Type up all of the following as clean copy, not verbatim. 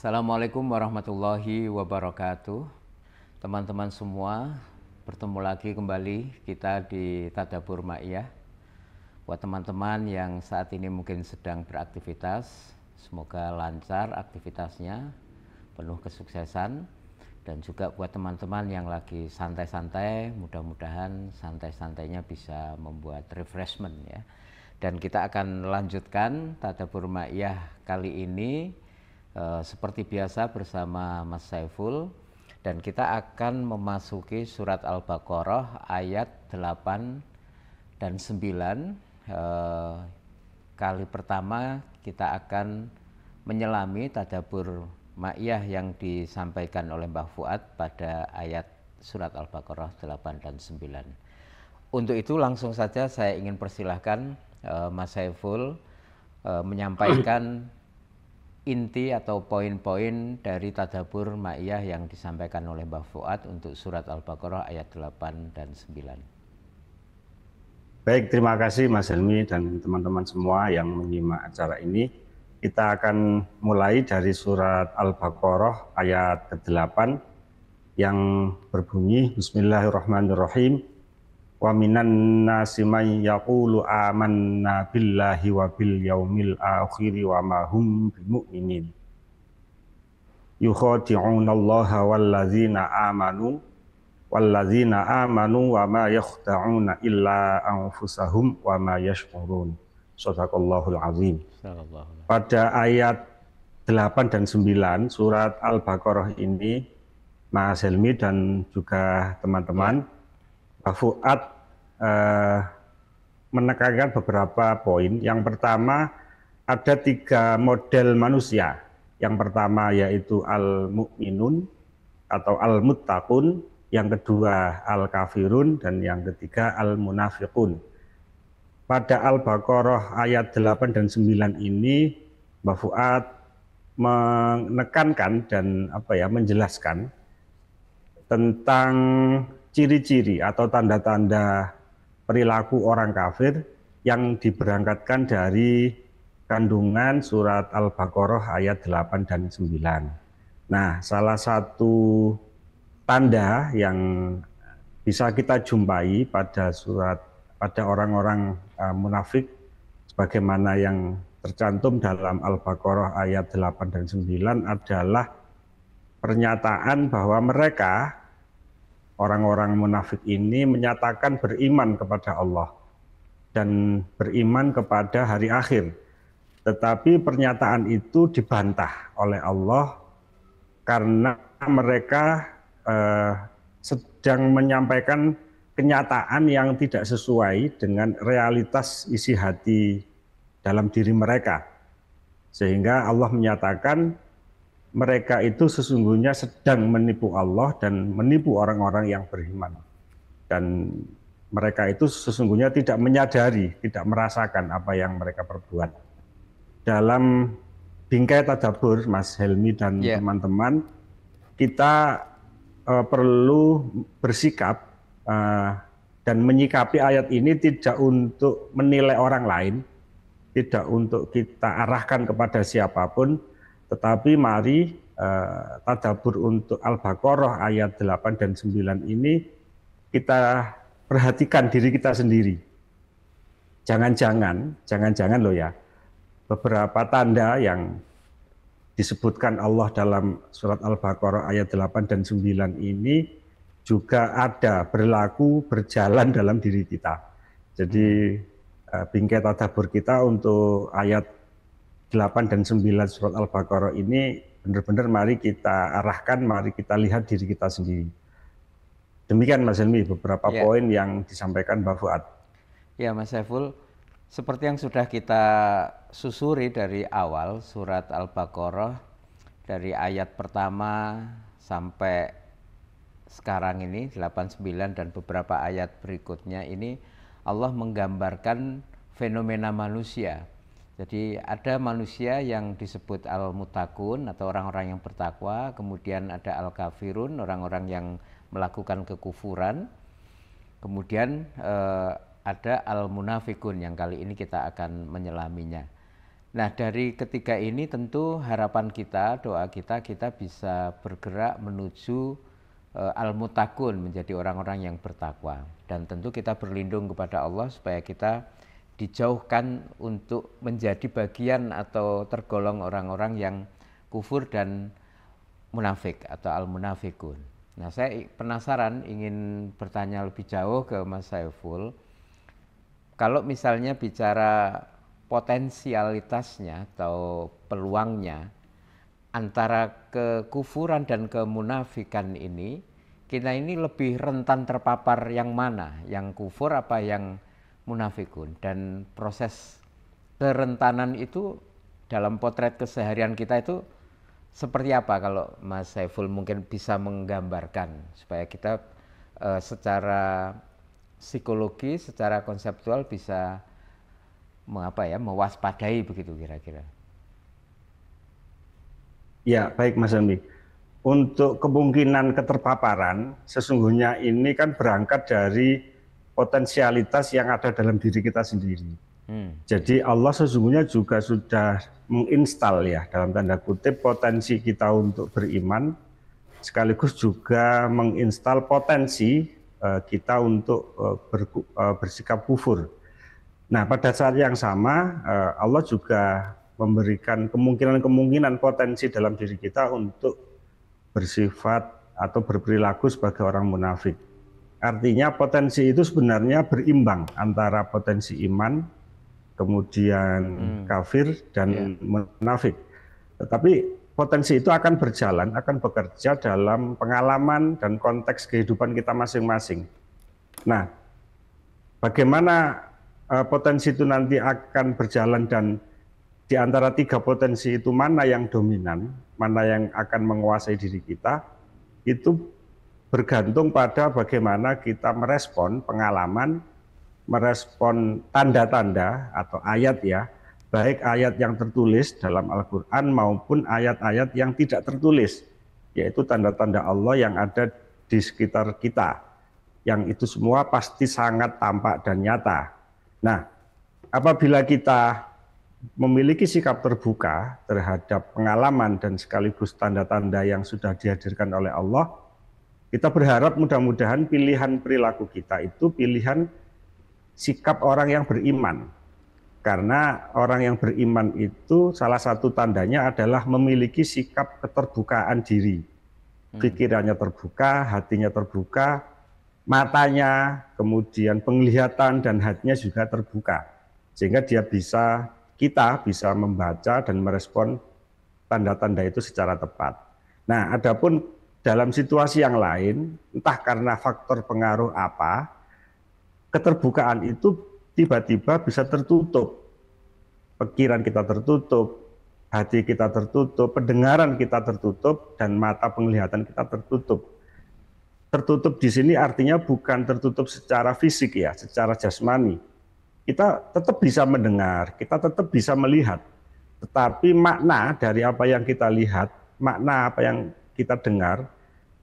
Assalamualaikum warahmatullahi wabarakatuh. Teman-teman semua, bertemu lagi kembali kita di Tadabbur Ma'iyah. Buat teman-teman yang saat ini mungkin sedang beraktivitas, semoga lancar aktivitasnya, penuh kesuksesan. Dan juga buat teman-teman yang lagi santai-santai, mudah-mudahan santai-santainya bisa membuat refreshment ya. Dan kita akan lanjutkan Tadabbur Ma'iyah kali ini seperti biasa bersama Mas Saiful, dan kita akan memasuki surat Al-Baqarah ayat 8 dan 9. Kali pertama kita akan menyelami Tadabbur Ma'iyah yang disampaikan oleh Mbah Fuad pada ayat surat Al-Baqarah 8 dan 9. Untuk itu langsung saja saya ingin persilahkan Mas Saiful menyampaikan inti atau poin-poin dari Tadabbur Ma'iyah yang disampaikan oleh Mbah Fuad untuk surat Al-Baqarah ayat 8 dan 9. Baik, terima kasih Mas Helmi dan teman-teman semua yang menyimak acara ini. Kita akan mulai dari surat Al-Baqarah ayat ke-8 yang berbunyi Bismillahirrahmanirrahim. Wa minan nasi may yaqulu amanna billahi wa bil yaumil akhir wa ma hum bimu'minin. Yukhadi'una Allaha walladzina amanu wa ma yakhda'una illa anfusahum wa ma yash'urun. Shadaqallahul azim. Pada ayat 8 dan 9 surat Al-Baqarah ini, Mas Helmi dan juga teman-teman, Pak Fuad menekankan beberapa poin. Yang pertama, ada 3 model manusia. Yang pertama yaitu al-mu'minun atau al-muttaqun, yang kedua al-kafirun, dan yang ketiga al-munafiqun. Pada Al-Baqarah ayat 8 dan 9 ini, Mbak Fuad menekankan dan menjelaskan tentang ciri-ciri atau tanda-tanda perilaku orang kafir yang diberangkatkan dari kandungan surat Al-Baqarah ayat 8 dan 9. Nah, salah satu tanda yang bisa kita jumpai pada orang-orang munafik sebagaimana yang tercantum dalam Al-Baqarah ayat 8 dan 9 adalah pernyataan bahwa mereka, orang-orang munafik ini, menyatakan beriman kepada Allah dan beriman kepada hari akhir. Tetapi pernyataan itu dibantah oleh Allah karena mereka sedang menyampaikan kenyataan yang tidak sesuai dengan realitas isi hati dalam diri mereka. Sehingga Allah menyatakan mereka itu sesungguhnya sedang menipu Allah dan menipu orang-orang yang beriman. Dan mereka itu sesungguhnya tidak menyadari, tidak merasakan apa yang mereka perbuat. Dalam bingkai tadabbur, Mas Helmi dan teman-teman, kita perlu bersikap dan menyikapi ayat ini tidak untuk menilai orang lain, tidak untuk kita arahkan kepada siapapun, tetapi mari tadabbur untuk Al-Baqarah ayat 8 dan 9 ini kita perhatikan diri kita sendiri. Jangan-jangan loh ya, beberapa tanda yang disebutkan Allah dalam surat Al-Baqarah ayat 8 dan 9 ini juga ada, berjalan dalam diri kita. Jadi bingkai tadabbur kita untuk ayat 8 dan 9 surat Al-Baqarah ini benar-benar mari kita arahkan, mari kita lihat diri kita sendiri. Demikian Mas Helmi beberapa poin yang disampaikan Mbak Fuad. Ya Mas Saiful, seperti yang sudah kita susuri dari awal surat Al-Baqarah, dari ayat pertama sampai sekarang ini 89 dan beberapa ayat berikutnya ini, Allah menggambarkan fenomena manusia. Jadi ada manusia yang disebut al-muttaqun atau orang-orang yang bertakwa, kemudian ada al-kafirun, orang-orang yang melakukan kekufuran, kemudian ada al-munafikun yang kali ini kita akan menyelaminya. Nah, dari ketiga ini tentu harapan kita, doa kita bisa bergerak menuju al-muttaqun, menjadi orang-orang yang bertakwa. Dan tentu kita berlindung kepada Allah supaya kita dijauhkan untuk menjadi bagian atau tergolong orang-orang yang kufur dan munafik atau al-munafikun. Nah, saya penasaran ingin bertanya lebih jauh ke Mas Saiful. Kalau misalnya bicara potensialitasnya atau peluangnya antara kekufuran dan kemunafikan ini, kita ini lebih rentan terpapar yang mana? Yang kufur apa yang munafikun? Dan proses kerentanan itu dalam potret keseharian kita itu seperti apa, kalau Mas Saiful mungkin bisa menggambarkan supaya kita secara psikologi, secara konseptual bisa mewaspadai begitu kira-kira. Ya, baik Mas Helmi. Untuk kemungkinan keterpaparan, sesungguhnya ini kan berangkat dari potensialitas yang ada dalam diri kita sendiri. Jadi Allah sesungguhnya juga sudah menginstal ya, dalam tanda kutip, potensi kita untuk beriman, sekaligus juga menginstal potensi kita untuk bersikap kufur. Nah, pada saat yang sama Allah juga memberikan kemungkinan-kemungkinan potensi dalam diri kita untuk bersifat atau berperilaku sebagai orang munafik. Artinya potensi itu sebenarnya berimbang antara potensi iman, kemudian kafir dan munafik. Tetapi potensi itu akan berjalan, akan bekerja dalam pengalaman dan konteks kehidupan kita masing-masing. Nah, bagaimana potensi itu nanti akan berjalan dan di antara tiga potensi itu mana yang dominan, mana yang akan menguasai diri kita, itu bergantung pada bagaimana kita merespon pengalaman, merespon tanda-tanda atau ayat ya, baik ayat yang tertulis dalam Al-Quran maupun ayat-ayat yang tidak tertulis, yaitu tanda-tanda Allah yang ada di sekitar kita, yang itu semua pasti sangat tampak dan nyata. Nah, apabila kita memiliki sikap terbuka terhadap pengalaman dan sekaligus tanda-tanda yang sudah dihadirkan oleh Allah, kita berharap mudah-mudahan pilihan perilaku kita itu pilihan sikap orang yang beriman. Karena orang yang beriman itu salah satu tandanya adalah memiliki sikap keterbukaan diri. Pikirannya terbuka, hatinya terbuka, matanya, kemudian penglihatan dan hatinya juga terbuka. Sehingga kita bisa membaca dan merespon tanda-tanda itu secara tepat. Nah, adapun dalam situasi yang lain, entah karena faktor pengaruh apa, keterbukaan itu tiba-tiba bisa tertutup. Pikiran kita tertutup, hati kita tertutup, pendengaran kita tertutup, dan mata penglihatan kita tertutup. Tertutup di sini artinya bukan tertutup secara fisik ya, secara jasmani. Kita tetap bisa mendengar, kita tetap bisa melihat. Tetapi makna dari apa yang kita lihat, makna apa yang kita dengar,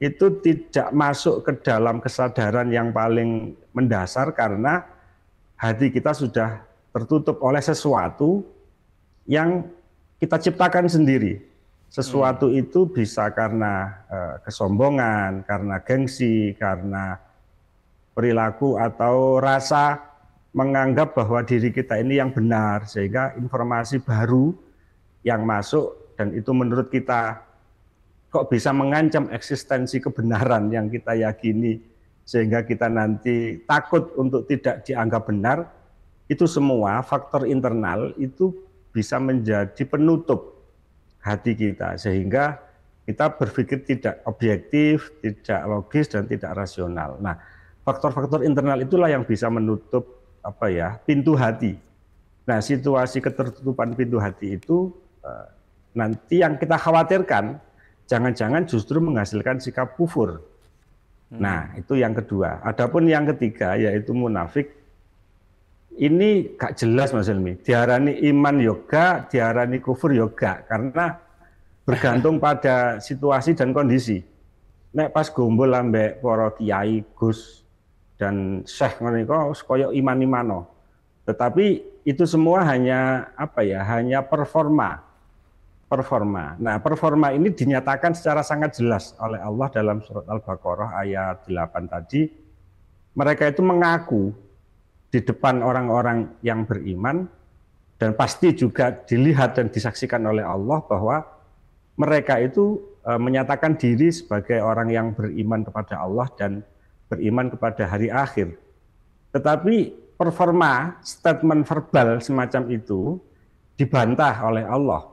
itu tidak masuk ke dalam kesadaran yang paling mendasar karena hati kita sudah tertutup oleh sesuatu yang kita ciptakan sendiri. Sesuatu itu bisa karena kesombongan, karena gengsi, karena perilaku atau rasa menganggap bahwa diri kita ini yang benar, sehingga informasi baru yang masuk dan itu menurut kita kok bisa mengancam eksistensi kebenaran yang kita yakini, sehingga kita nanti takut untuk tidak dianggap benar. Itu semua faktor internal itu bisa menjadi penutup hati kita, sehingga kita berpikir tidak objektif, tidak logis, dan tidak rasional. Nah, faktor-faktor internal itulah yang bisa menutup pintu hati. Nah, situasi ketertutupan pintu hati itu nanti yang kita khawatirkan jangan-jangan justru menghasilkan sikap kufur. Nah, itu yang kedua. Adapun yang ketiga yaitu munafik, ini gak jelas Mas Helmi. Diarani iman yoga, diarani kufur yoga, karena bergantung pada situasi dan kondisi. Nek pas gombol ambek para kiai, gus dan syekh menika kaya iman-imano. Tetapi itu semua hanya apa ya? Hanya performa. Nah, performa ini dinyatakan secara sangat jelas oleh Allah dalam surat Al-Baqarah ayat 8 tadi. Mereka itu mengaku di depan orang-orang yang beriman dan pasti juga dilihat dan disaksikan oleh Allah bahwa mereka itu menyatakan diri sebagai orang yang beriman kepada Allah dan beriman kepada hari akhir. Tetapi performa statement verbal semacam itu dibantah oleh Allah.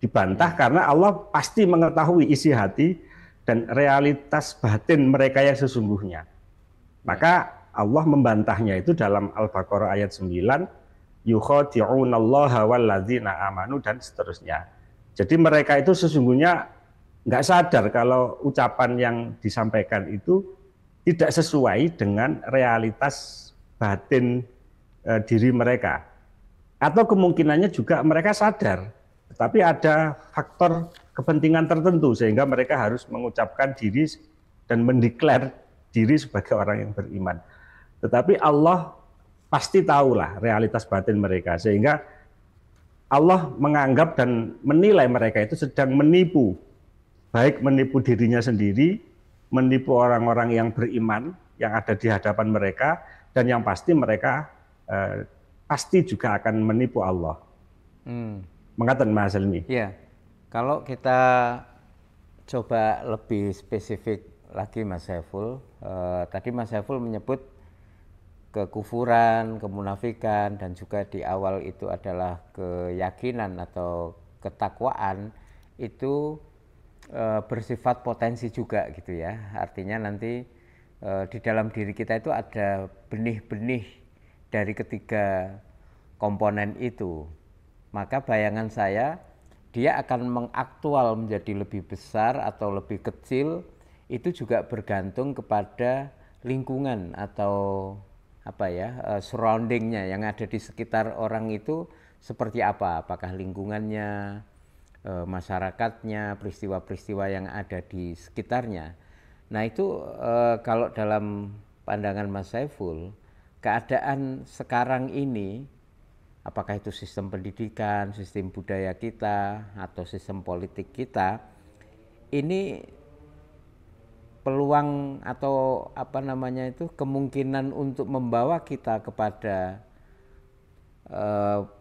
Dibantah karena Allah pasti mengetahui isi hati dan realitas batin mereka yang sesungguhnya. Maka Allah membantahnya itu dalam Al-Baqarah ayat 9, yukhadi'unallaha walladzina amanu dan seterusnya. Jadi mereka itu sesungguhnya nggak sadar kalau ucapan yang disampaikan itu tidak sesuai dengan realitas batin diri mereka. Atau kemungkinannya juga mereka sadar, tetapi ada faktor kepentingan tertentu sehingga mereka harus mengucapkan diri dan mendeklar diri sebagai orang yang beriman. Tetapi Allah pasti tahulah realitas batin mereka, sehingga Allah menganggap dan menilai mereka itu sedang menipu, baik menipu dirinya sendiri, menipu orang-orang yang beriman yang ada di hadapan mereka, dan yang pasti mereka pasti juga akan menipu Allah. Mengatakan Mas Helmi. Ya, kalau kita coba lebih spesifik lagi Mas Saiful, tadi Mas Saiful menyebut kekufuran, kemunafikan, dan juga di awal itu adalah keyakinan atau ketakwaan itu bersifat potensi juga gitu ya. Artinya nanti di dalam diri kita itu ada benih-benih dari ketiga komponen itu. Maka bayangan saya dia akan mengaktual menjadi lebih besar atau lebih kecil itu juga bergantung kepada lingkungan atau apa ya, surroundingnya yang ada di sekitar orang itu seperti apa, apakah lingkungannya, masyarakatnya, peristiwa-peristiwa yang ada di sekitarnya. Nah itu kalau dalam pandangan Mas Saiful, keadaan sekarang ini, apakah itu sistem pendidikan, sistem budaya kita, atau sistem politik kita, ini peluang atau apa namanya itu kemungkinan untuk membawa kita kepada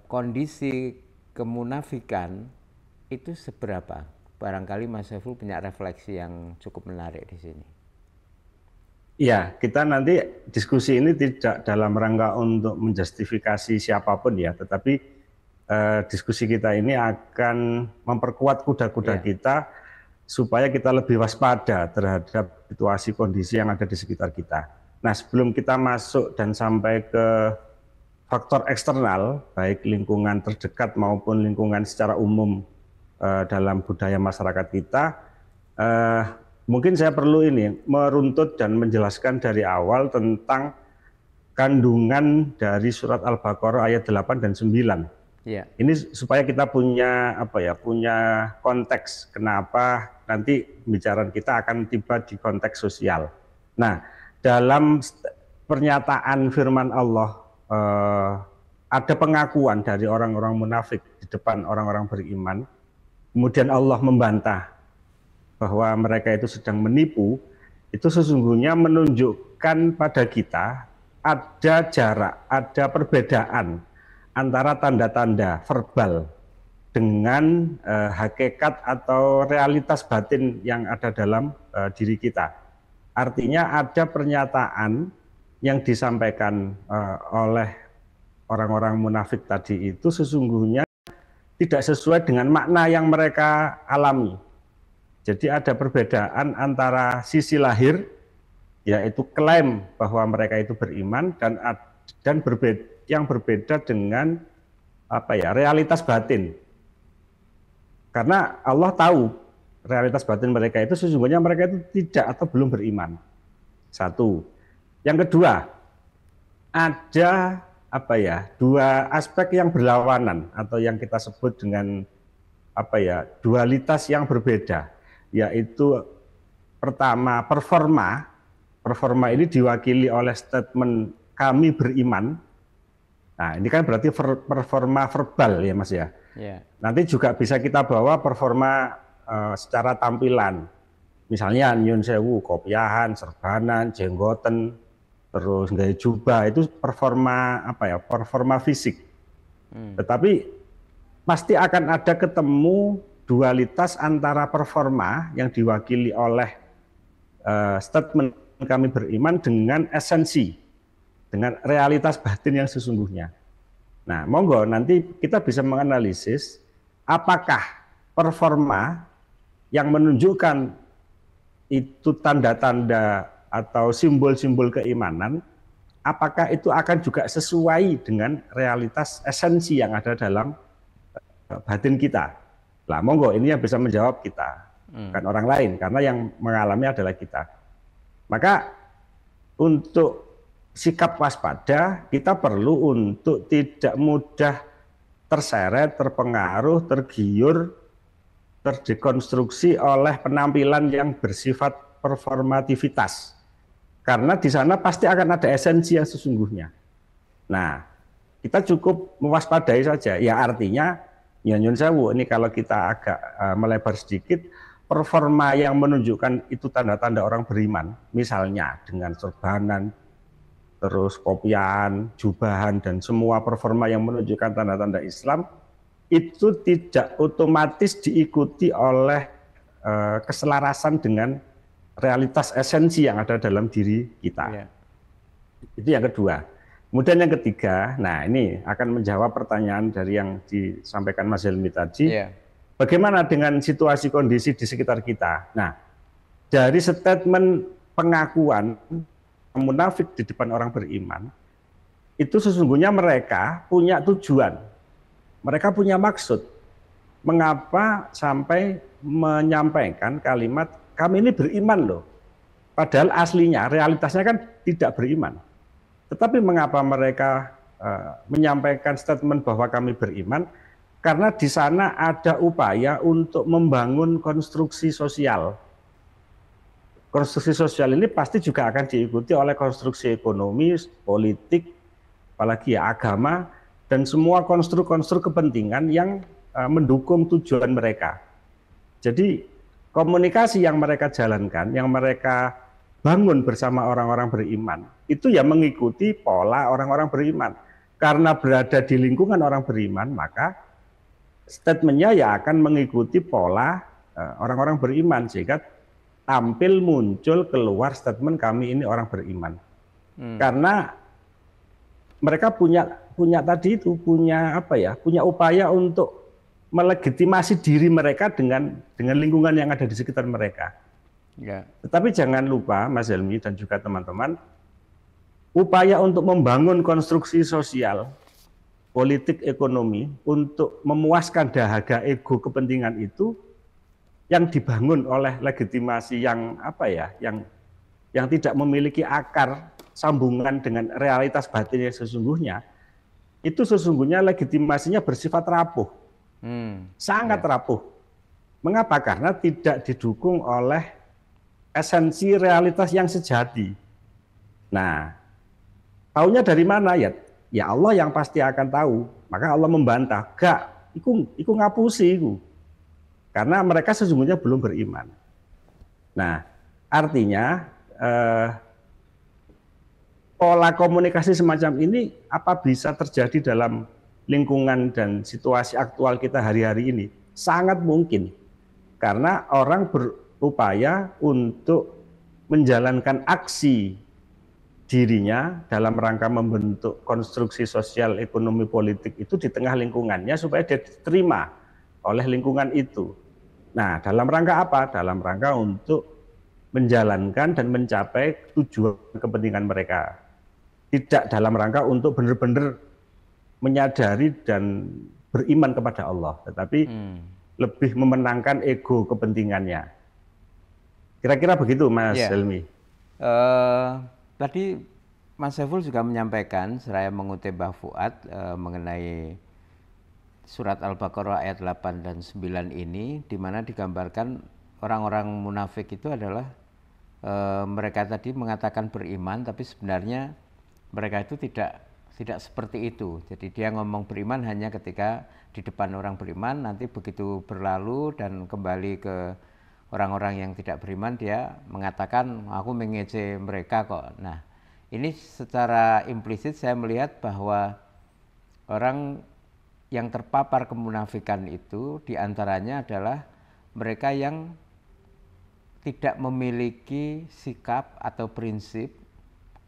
kondisi kemunafikan itu seberapa? Barangkali Mas Saiful punya refleksi yang cukup menarik di sini. Ya, kita nanti diskusi ini tidak dalam rangka untuk menjustifikasi siapapun ya, tetapi diskusi kita ini akan memperkuat kuda-kuda kita supaya kita lebih waspada terhadap situasi kondisi yang ada di sekitar kita. Nah, sebelum kita masuk dan sampai ke faktor eksternal, baik lingkungan terdekat maupun lingkungan secara umum dalam budaya masyarakat kita, mungkin saya perlu ini meruntut dan menjelaskan dari awal tentang kandungan dari surat Al-Baqarah ayat 8 dan 9. Ya. Ini supaya kita punya punya konteks kenapa nanti pembicaraan kita akan tiba di konteks sosial. Nah, dalam pernyataan firman Allah ada pengakuan dari orang-orang munafik di depan orang-orang beriman. Kemudian Allah membantah bahwa mereka itu sedang menipu. Itu sesungguhnya menunjukkan pada kita ada jarak, ada perbedaan antara tanda-tanda verbal dengan hakikat atau realitas batin yang ada dalam diri kita. Artinya ada pernyataan yang disampaikan oleh orang-orang munafik tadi itu sesungguhnya tidak sesuai dengan makna yang mereka alami. Jadi ada perbedaan antara sisi lahir, yaitu klaim bahwa mereka itu beriman, dan yang berbeda dengan realitas batin. Karena Allah tahu realitas batin mereka itu sesungguhnya mereka itu tidak atau belum beriman. Satu. Yang kedua, ada dua aspek yang berlawanan atau yang kita sebut dengan dualitas yang berbeda, yaitu pertama performa ini diwakili oleh statement kami beriman, Nah, ini kan berarti performa verbal ya Mas ya. Ya. Nanti juga bisa kita bawa performa secara tampilan. Misalnya nyun sewu, kopiahan, serbanan, jenggoten, terus gaya jubah, itu performa apa ya? Performa fisik. Tetapi pasti akan ada ketemu dualitas antara performa yang diwakili oleh statement kami beriman dengan esensi, dengan realitas batin yang sesungguhnya. Nah, monggo nanti kita bisa menganalisis apakah performa yang menunjukkan itu tanda-tanda atau simbol-simbol keimanan, apakah itu akan juga sesuai dengan realitas esensi yang ada dalam batin kita. Nah, monggo ini yang bisa menjawab kita, bukan orang lain, karena yang mengalami adalah kita. Maka untuk sikap waspada, kita perlu untuk tidak mudah terseret, terpengaruh, tergiur, terdekonstruksi oleh penampilan yang bersifat performativitas. Karena di sana pasti akan ada esensi yang sesungguhnya. Nah, kita cukup mewaspadai saja. Ya artinya, ya nyun sewu, ini kalau kita agak melebar sedikit, performa yang menunjukkan itu tanda-tanda orang beriman, misalnya dengan sorbanan, terus kopiahan, jubahan, dan semua performa yang menunjukkan tanda-tanda Islam, itu tidak otomatis diikuti oleh keselarasan dengan realitas esensi yang ada dalam diri kita. Yeah. Itu yang kedua. Kemudian yang ketiga, nah ini akan menjawab pertanyaan dari yang disampaikan Mas Helmi tadi. Yeah. Bagaimana dengan situasi kondisi di sekitar kita? Nah, dari statement pengakuan munafik di depan orang beriman, itu sesungguhnya mereka punya tujuan, mereka punya maksud. Mengapa sampai menyampaikan kalimat kami ini beriman loh, padahal aslinya realitasnya kan tidak beriman. Tetapi mengapa mereka menyampaikan statement bahwa kami beriman? Karena di sana ada upaya untuk membangun konstruksi sosial. Konstruksi sosial ini pasti juga akan diikuti oleh konstruksi ekonomi, politik, apalagi ya agama, dan semua konstruk-konstruk kepentingan yang mendukung tujuan mereka. Jadi komunikasi yang mereka jalankan, yang mereka bangun bersama orang-orang beriman, itu ya mengikuti pola orang-orang beriman. Karena berada di lingkungan orang beriman, maka statementnya ya akan mengikuti pola orang-orang beriman, sehingga tampil muncul keluar statement kami ini orang beriman. Karena mereka punya tadi itu punya apa ya? Punya upaya untuk melegitimasi diri mereka dengan lingkungan yang ada di sekitar mereka. Ya. Tetapi jangan lupa Mas Helmi dan juga teman-teman, upaya untuk membangun konstruksi sosial, politik, ekonomi untuk memuaskan dahaga ego kepentingan itu yang dibangun oleh legitimasi yang apa ya, yang tidak memiliki akar sambungan dengan realitas batin yang sesungguhnya, itu sesungguhnya legitimasinya bersifat rapuh, sangat rapuh. Mengapa? Karena tidak didukung oleh esensi realitas yang sejati. Nah, taunya dari mana ya? Ya Allah yang pasti akan tahu. Maka Allah membantah, gak, iku ngapusi iku. Karena mereka sesungguhnya belum beriman. Nah, artinya pola komunikasi semacam ini apa bisa terjadi dalam lingkungan dan situasi aktual kita hari-hari ini? Sangat mungkin. Karena orang berupaya untuk menjalankan aksi dirinya dalam rangka membentuk konstruksi sosial, ekonomi, politik itu di tengah lingkungannya supaya dia diterima oleh lingkungan itu. Nah, dalam rangka apa? Dalam rangka untuk menjalankan dan mencapai tujuan kepentingan mereka. Tidak dalam rangka untuk benar-benar menyadari dan beriman kepada Allah, tetapi lebih memenangkan ego kepentingannya. Kira-kira begitu, Mas Helmi. Tadi Mas Saiful juga menyampaikan, seraya mengutip Mbah Fuad mengenai surat Al-Baqarah ayat 8 dan 9 ini, di mana digambarkan orang-orang munafik itu adalah mereka tadi mengatakan beriman, tapi sebenarnya mereka itu tidak tidak seperti itu. Jadi dia ngomong beriman hanya ketika di depan orang beriman, nanti begitu berlalu dan kembali ke orang-orang yang tidak beriman, dia mengatakan aku mengejek mereka kok. Nah, ini secara implisit saya melihat bahwa orang yang terpapar kemunafikan itu diantaranya adalah mereka yang tidak memiliki sikap atau prinsip,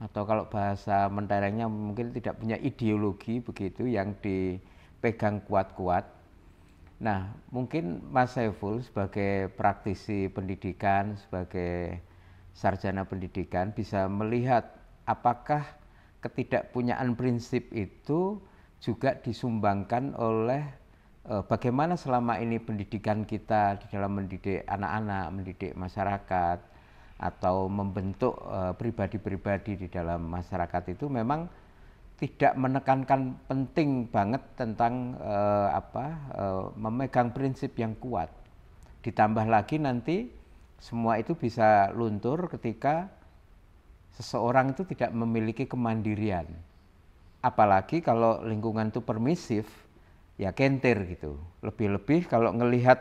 atau kalau bahasa menterengnya mungkin tidak punya ideologi begitu yang dipegang kuat-kuat. Nah, mungkin Mas Saiful sebagai praktisi pendidikan, sebagai sarjana pendidikan bisa melihat apakah ketidakpunyaan prinsip itu juga disumbangkan oleh bagaimana selama ini pendidikan kita di dalam mendidik anak-anak, mendidik masyarakat, atau membentuk pribadi-pribadi di dalam masyarakat itu memang tidak menekankan penting banget tentang memegang prinsip yang kuat. Ditambah lagi nanti semua itu bisa luntur ketika seseorang itu tidak memiliki kemandirian. Apalagi kalau lingkungan itu permisif, ya kentir gitu. Lebih-lebih kalau ngelihat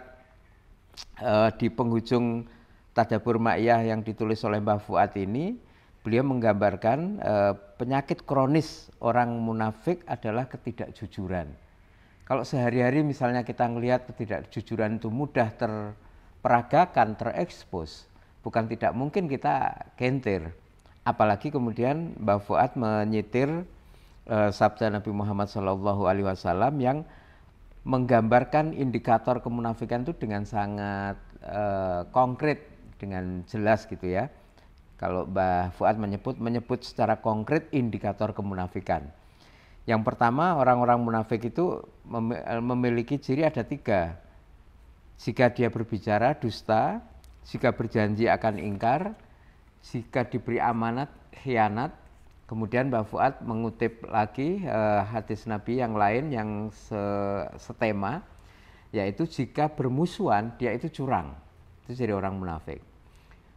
di penghujung Tadabbur Ma'iyah yang ditulis oleh Mbah Fuad ini, beliau menggambarkan penyakit kronis orang munafik adalah ketidakjujuran. Kalau sehari-hari misalnya kita ngelihat ketidakjujuran itu mudah terperagakan, terekspos, bukan tidak mungkin kita kentir. Apalagi kemudian Mbah Fuad menyitir sabda Nabi Muhammad SAW yang menggambarkan indikator kemunafikan itu dengan sangat konkret, dengan jelas gitu ya. Kalau Mbah Fuad menyebut secara konkret indikator kemunafikan. Yang pertama, orang-orang munafik itu memiliki ciri ada 3. Jika dia berbicara dusta, jika berjanji akan ingkar, jika diberi amanat khianat. Kemudian Mbah Fuad mengutip lagi hadis Nabi yang lain yang setema, yaitu jika bermusuhan dia itu curang. Itu jadi orang munafik.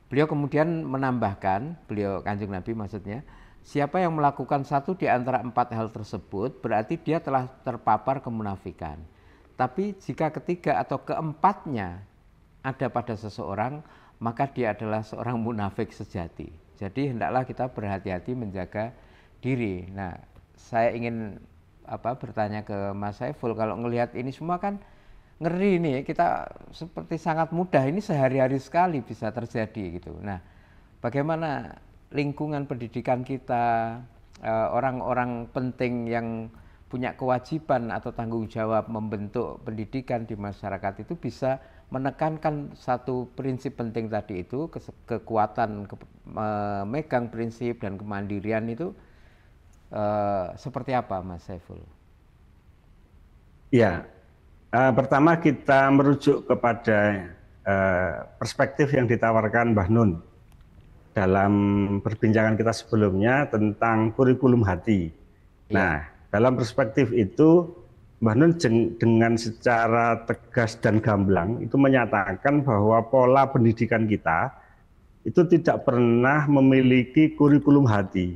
Beliau kemudian menambahkan, beliau Kanjeng Nabi maksudnya, siapa yang melakukan satu di antara 4 hal tersebut berarti dia telah terpapar kemunafikan. Tapi jika ketiga atau keempatnya ada pada seseorang, maka dia adalah seorang munafik sejati. Jadi hendaklah kita berhati-hati menjaga diri. Nah, saya ingin bertanya ke Mas Saiful, kalau ngelihat ini semua kan ngeri nih, kita seperti sangat mudah, ini sehari-hari sekali bisa terjadi gitu. Nah, bagaimana lingkungan pendidikan kita, orang-orang penting yang punya kewajiban atau tanggung jawab membentuk pendidikan di masyarakat itu bisa menekankan satu prinsip penting tadi itu, kekuatan memegang prinsip dan kemandirian itu seperti apa, Mas Saiful? Ya, pertama kita merujuk kepada perspektif yang ditawarkan Mbah Nun dalam perbincangan kita sebelumnya tentang kurikulum hati. Nah, dalam perspektif itu Mbah Nun dengan secara tegas dan gamblang itu menyatakan bahwa pola pendidikan kita itu tidak pernah memiliki kurikulum hati,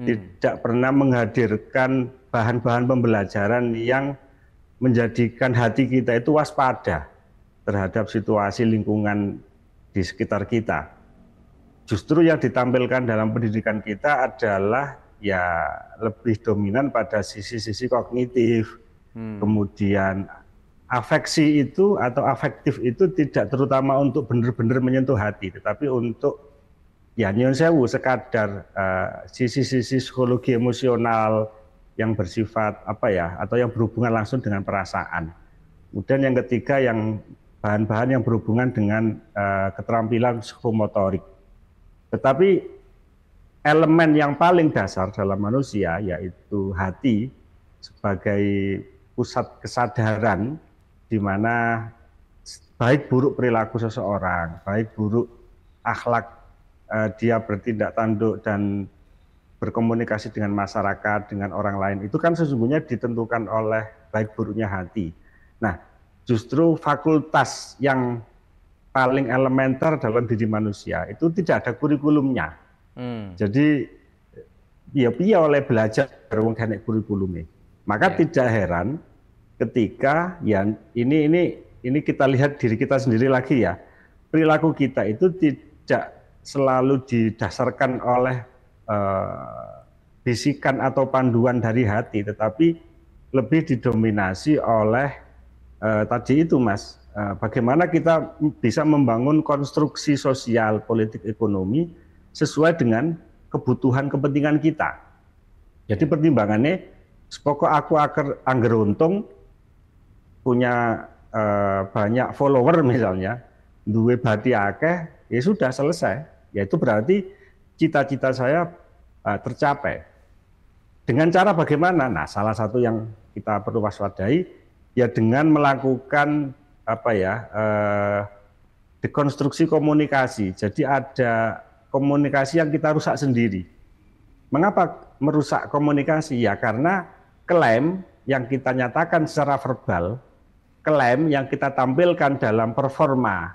tidak pernah menghadirkan bahan-bahan pembelajaran yang menjadikan hati kita itu waspada terhadap situasi lingkungan di sekitar kita. Justru yang ditampilkan dalam pendidikan kita adalah ya lebih dominan pada sisi-sisi kognitif. Kemudian afeksi itu atau afektif itu tidak terutama untuk benar-benar menyentuh hati, tetapi untuk ya nyun sewu sekadar sisi-sisi psikologi emosional yang bersifat atau yang berhubungan langsung dengan perasaan. Kemudian yang ketiga yang bahan-bahan yang berhubungan dengan keterampilan psikomotorik. Tetapi elemen yang paling dasar dalam manusia yaitu hati sebagai pusat kesadaran di mana baik buruk perilaku seseorang, baik buruk akhlak dia bertindak tanduk dan berkomunikasi dengan masyarakat, dengan orang lain, itu kan sesungguhnya ditentukan oleh baik buruknya hati. Nah, justru fakultas yang paling elementer dalam diri manusia itu tidak ada kurikulumnya. Jadi piye oleh belajar wong kene kurikulumnya. Maka Ya. tidak heran ketika ya ini kita lihat diri kita sendiri lagi ya. Perilaku kita itu tidak selalu didasarkan oleh bisikan atau panduan dari hati, tetapi lebih didominasi oleh tadi itu Mas, bagaimana kita bisa membangun konstruksi sosial, politik, ekonomi sesuai dengan kebutuhan kepentingan kita. Jadi pertimbangannya, pokok aku angger untung, punya banyak follower misalnya, duwe bati akeh, ya sudah selesai. Ya itu berarti cita-cita saya tercapai. Dengan cara bagaimana? Nah, salah satu yang kita perlu waspadai ya dengan melakukan apa ya dekonstruksi komunikasi. Jadi ada komunikasi yang kita rusak sendiri. Mengapa merusak komunikasi? Ya karena klaim yang kita nyatakan secara verbal, klaim yang kita tampilkan dalam performa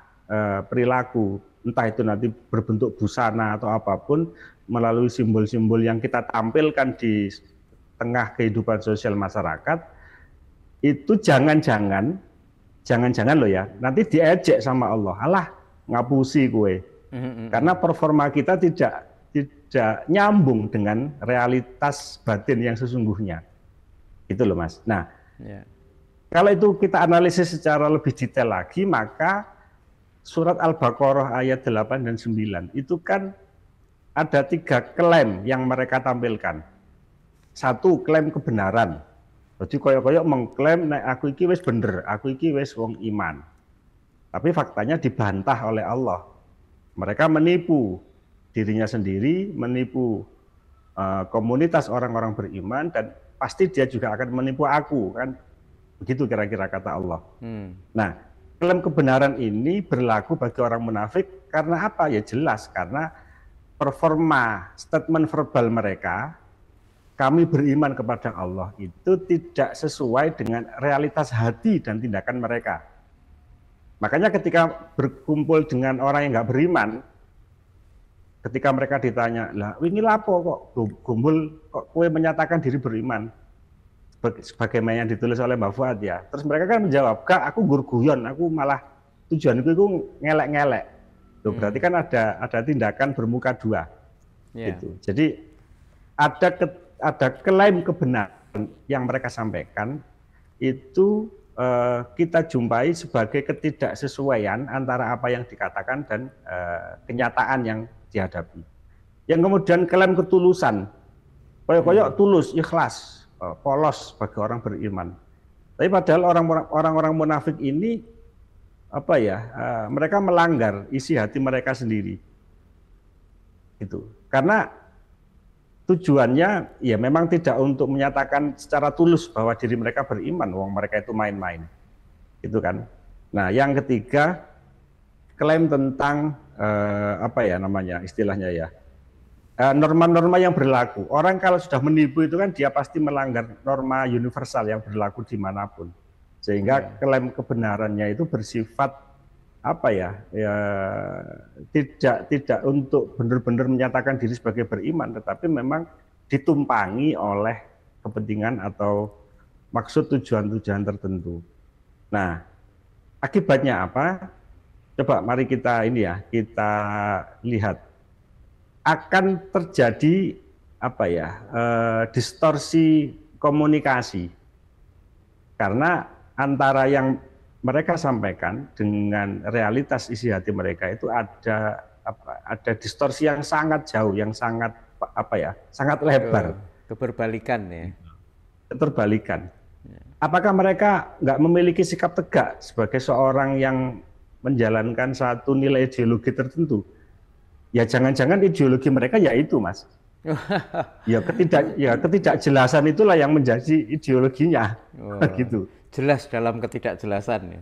perilaku, entah itu nanti berbentuk busana atau apapun, melalui simbol-simbol yang kita tampilkan di tengah kehidupan sosial masyarakat, itu jangan-jangan loh ya, nanti diejek sama Allah, alah ngapusi kue, karena performa kita tidak nyambung dengan realitas batin yang sesungguhnya, itu loh Mas. Nah, Ya. kalau itu kita analisis secara lebih detail lagi, maka surat Al-Baqarah ayat 8 dan 9 itu kan ada 3 klaim yang mereka tampilkan. Satu, klaim kebenaran. Jadi koyok-koyok mengklaim nek aku iki wis bener, aku iki wis wong iman. Tapi faktanya dibantah oleh Allah. Mereka menipu dirinya sendiri, menipu komunitas orang-orang beriman, dan pasti dia juga akan menipu aku, kan? Begitu kira-kira kata Allah. Nah, klaim kebenaran ini berlaku bagi orang munafik karena apa? Ya jelas, karena performa statement verbal mereka, kami beriman kepada Allah, itu tidak sesuai dengan realitas hati dan tindakan mereka. Makanya ketika berkumpul dengan orang yang nggak beriman, ketika mereka ditanya, lah ini lapo kok kumpul, kok kue menyatakan diri beriman, sebagaimana yang ditulis oleh Mbak Fuad ya. Terus mereka kan menjawab, kak aku gurguyon, aku malah tujuanku itu ngelek-ngelek. Tuh, berarti kan ada tindakan bermuka dua. Yeah. Gitu. Jadi ada klaim kebenaran yang mereka sampaikan itu kita jumpai sebagai ketidaksesuaian antara apa yang dikatakan dan kenyataan yang dihadapi. Yang kemudian klaim ketulusan, koyok-koyok tulus, ikhlas, polos bagi orang beriman. Tapi padahal orang-orang munafik ini apa ya, mereka melanggar isi hati mereka sendiri. Itu. Karena tujuannya ya memang tidak untuk menyatakan secara tulus bahwa diri mereka beriman, wong mereka itu main-main. Itu kan. Nah, yang ketiga, klaim tentang apa ya namanya istilahnya ya, norma-norma yang berlaku. Orang kalau sudah menipu itu kan dia pasti melanggar norma universal yang berlaku dimanapun. Sehingga klaim kebenarannya itu bersifat apa ya, tidak untuk benar-benar menyatakan diri sebagai beriman, tetapi memang ditumpangi oleh kepentingan atau maksud tujuan-tujuan tertentu. Nah, akibatnya apa? Coba mari kita kita lihat. Akan terjadi apa ya, distorsi komunikasi, karena antara yang mereka sampaikan dengan realitas isi hati mereka itu ada distorsi yang sangat jauh, yang sangat sangat lebar. Keberbalikan ya. Keterbalikan. Apakah mereka nggak memiliki sikap tegak sebagai seorang yang menjalankan satu nilai ideologi tertentu? Ya jangan-jangan ideologi mereka ya itu, Mas. Ya ketidakjelasan itulah yang menjadi ideologinya. Gitu. Jelas dalam ketidakjelasan ya.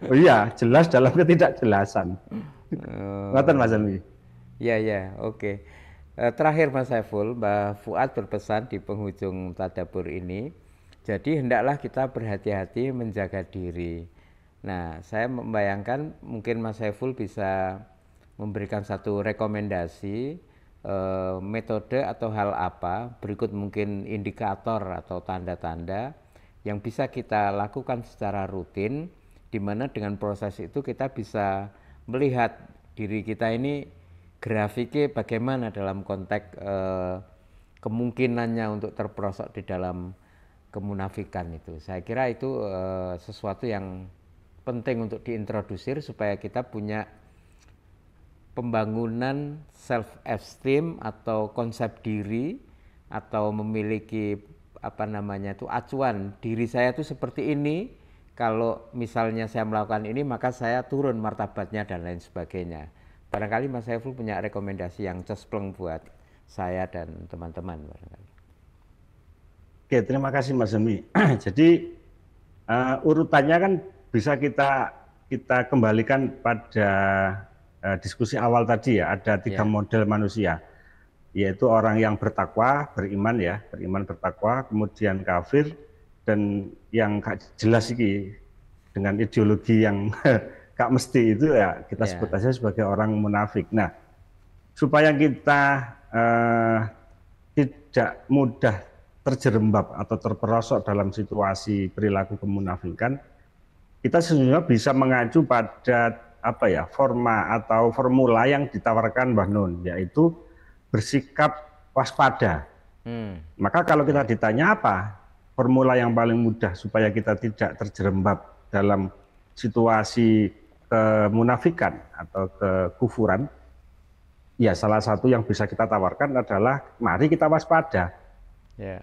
Oh iya, jelas dalam ketidakjelasan. Ngoten Mas Alwi. Ya, oke. Terakhir Mas Saiful, Mbak Fuad berpesan di penghujung tadabbur ini, jadi hendaklah kita berhati-hati menjaga diri. Nah, saya membayangkan mungkin Mas Saiful bisa memberikan satu rekomendasi metode atau hal apa, berikut mungkin indikator atau tanda-tanda yang bisa kita lakukan secara rutin, di mana dengan proses itu kita bisa melihat diri kita ini grafiknya bagaimana dalam konteks kemungkinannya untuk terperosok di dalam kemunafikan itu. Saya kira itu sesuatu yang penting untuk diintrodusir supaya kita punya pembangunan self esteem atau konsep diri, atau memiliki apa namanya itu acuan diri saya itu seperti ini, kalau misalnya saya melakukan ini maka saya turun martabatnya dan lain sebagainya. Barangkali Mas Saiful punya rekomendasi yang cespleng buat saya dan teman-teman barangkali. Oke, terima kasih Mas Zemi. Jadi urutannya kan bisa kita kembalikan pada diskusi awal tadi ya. Ada tiga model manusia, yaitu orang yang bertakwa, beriman ya, beriman bertakwa, kemudian kafir, dan yang gak jelas ini dengan ideologi yang gak mesti itu ya kita sebut aja sebagai orang munafik. Nah, supaya kita tidak mudah terjerembab atau terperosok dalam situasi perilaku kemunafikan, kita sesungguhnya bisa mengacu pada forma atau formula yang ditawarkan Mbah Nun, yaitu bersikap waspada. Maka kalau kita ditanya apa formula yang paling mudah supaya kita tidak terjerembab dalam situasi kemunafikan atau kekufuran, ya salah satu yang bisa kita tawarkan adalah mari kita waspada.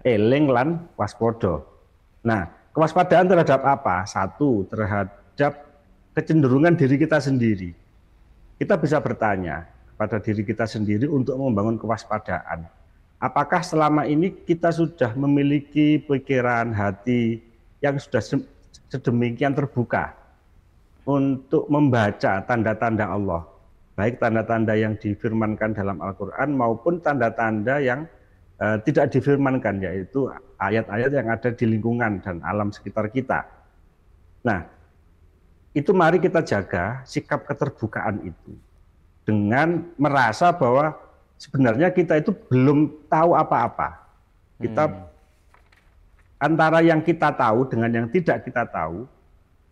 Eling lan waspodo. Nah, kewaspadaan terhadap apa? Satu, terhadap kecenderungan diri kita sendiri. Kita bisa bertanya pada diri kita sendiri untuk membangun kewaspadaan. Apakah selama ini kita sudah memiliki pikiran, hati yang sudah sedemikian terbuka untuk membaca tanda-tanda Allah, baik tanda-tanda yang difirmankan dalam Al-Quran maupun tanda-tanda yang tidak difirmankan, yaitu ayat-ayat yang ada di lingkungan dan alam sekitar kita. Nah, itu mari kita jaga sikap keterbukaan itu dengan merasa bahwa sebenarnya kita itu belum tahu apa-apa. Kita antara yang kita tahu dengan yang tidak kita tahu,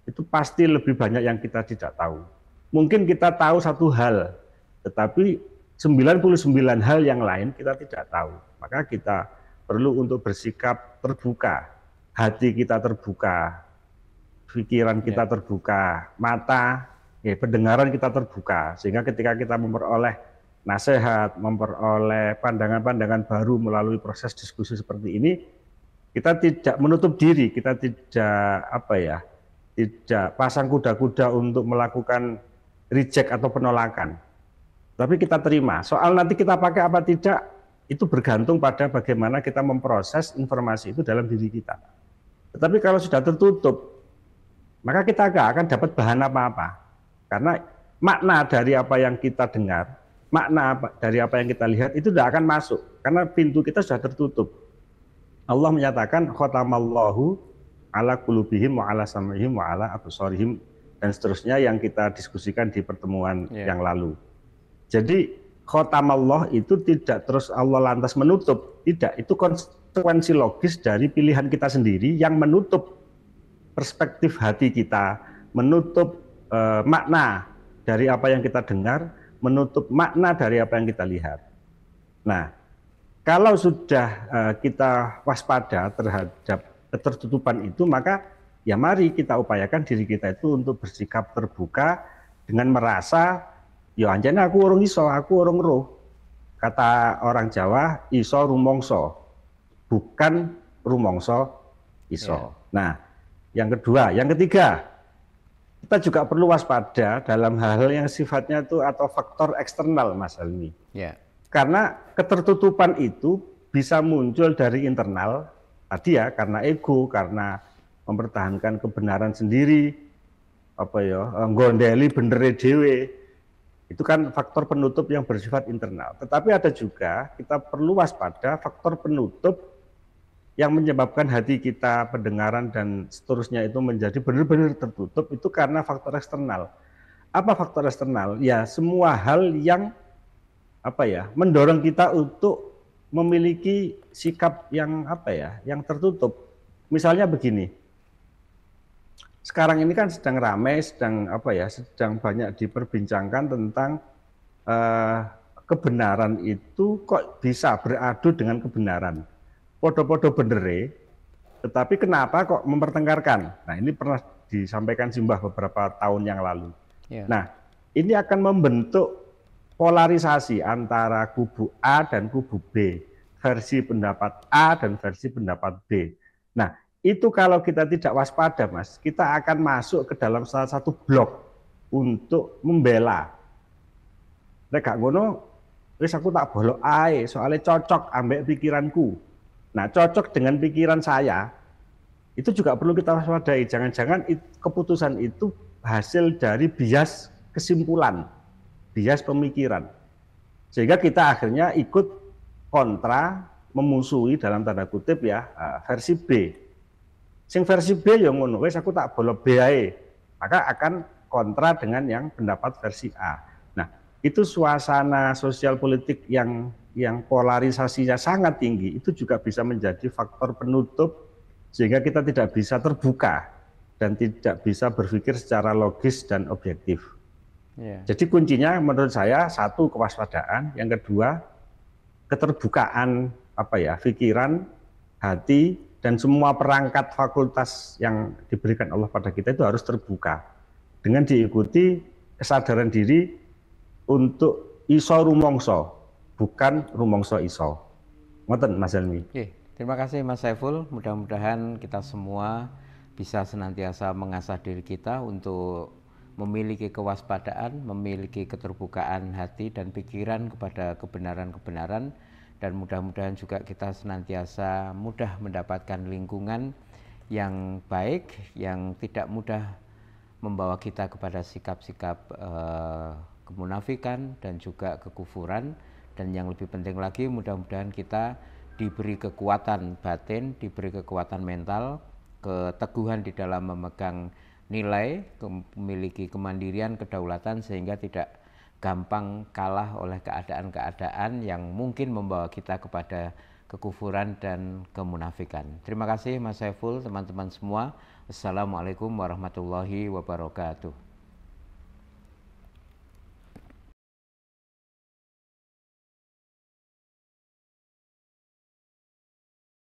itu pasti lebih banyak yang kita tidak tahu. Mungkin kita tahu satu hal, tetapi 99 hal yang lain kita tidak tahu. Maka kita perlu untuk bersikap terbuka, hati kita terbuka, pikiran kita terbuka, mata, pendengaran kita terbuka, sehingga ketika kita memperoleh nasihat, memperoleh pandangan-pandangan baru melalui proses diskusi seperti ini, kita tidak menutup diri, kita tidak tidak pasang kuda-kuda untuk melakukan reject atau penolakan. Tapi kita terima. Soal nanti kita pakai apa tidak, itu bergantung pada bagaimana kita memproses informasi itu dalam diri kita. Tetapi kalau sudah tertutup, maka kita nggak akan dapat bahan apa-apa. Karena makna dari apa yang kita dengar, makna dari apa yang kita lihat itu tidak akan masuk. Karena pintu kita sudah tertutup. Allah menyatakan, khotamallahu ala qulubihim wa ala sam'ihim wa ala absarihim, dan seterusnya yang kita diskusikan di pertemuan yang lalu. Jadi khotamallah itu tidak terus Allah lantas menutup, tidak, itu konsekuensi logis dari pilihan kita sendiri yang menutup perspektif hati kita, menutup makna dari apa yang kita dengar, menutup makna dari apa yang kita lihat. Nah, kalau sudah kita waspada terhadap ketertutupan itu, maka ya mari kita upayakan diri kita itu untuk bersikap terbuka dengan merasa, ya anjane aku urung iso, aku urung roh. Kata orang Jawa, iso rumongso, bukan rumongso iso. Nah, yang kedua, yang ketiga, kita juga perlu waspada dalam hal-hal yang sifatnya itu atau faktor eksternal, Mas Helmi. Karena ketertutupan itu bisa muncul dari internal, tadi ya, karena ego, karena mempertahankan kebenaran sendiri, nggondeli benere dhewe. Itu kan faktor penutup yang bersifat internal. Tetapi ada juga kita perlu waspada faktor penutup yang menyebabkan hati kita, pendengaran dan seterusnya itu menjadi benar-benar tertutup, itu karena faktor eksternal. Apa faktor eksternal? Ya semua hal yang mendorong kita untuk memiliki sikap yang yang tertutup. Misalnya begini, sekarang ini kan sedang ramai, sedang banyak diperbincangkan tentang kebenaran itu kok bisa beradu dengan kebenaran. Podo-podo benere, tetapi kenapa kok mempertengkarkan? Nah, ini pernah disampaikan Simbah beberapa tahun yang lalu. Yeah. Nah, ini akan membentuk polarisasi antara kubu A dan kubu B, versi pendapat A dan versi pendapat B. Nah, itu kalau kita tidak waspada, Mas, kita akan masuk ke dalam salah satu blok untuk membela. Nek gak ngono, wis aku tak bolok ae, soalnya cocok ambek pikiranku. Nah, cocok dengan pikiran saya, itu juga perlu kita waspadai. Jangan-jangan keputusan itu hasil dari bias kesimpulan, bias pemikiran. Sehingga kita akhirnya ikut kontra, memusuhi dalam tanda kutip ya, versi B. Sing versi B yang ngono, wis aku tak bolok B ae. Maka akan kontra dengan yang pendapat versi A. Nah, itu suasana sosial politik yang polarisasinya sangat tinggi, itu juga bisa menjadi faktor penutup sehingga kita tidak bisa terbuka dan tidak bisa berpikir secara logis dan objektif. Yeah. Jadi kuncinya menurut saya satu kewaspadaan, yang kedua keterbukaan pikiran, hati, dan semua perangkat fakultas yang diberikan Allah pada kita itu harus terbuka dengan diikuti kesadaran diri untuk iso rumongso, bukan rumongso iso. Ngoten Mas Helmi. Terima kasih Mas Saiful, mudah-mudahan kita semua bisa senantiasa mengasah diri kita untuk memiliki kewaspadaan, memiliki keterbukaan hati dan pikiran kepada kebenaran-kebenaran, dan mudah-mudahan juga kita senantiasa mudah mendapatkan lingkungan yang baik, yang tidak mudah membawa kita kepada sikap-sikap kemunafikan dan juga kekufuran, dan yang lebih penting lagi mudah-mudahan kita diberi kekuatan batin, diberi kekuatan mental, keteguhan di dalam memegang nilai, memiliki kemandirian, kedaulatan, sehingga tidak gampang kalah oleh keadaan-keadaan yang mungkin membawa kita kepada kekufuran dan kemunafikan. Terima kasih Mas Saiful, teman-teman semua. Assalamualaikum warahmatullahi wabarakatuh.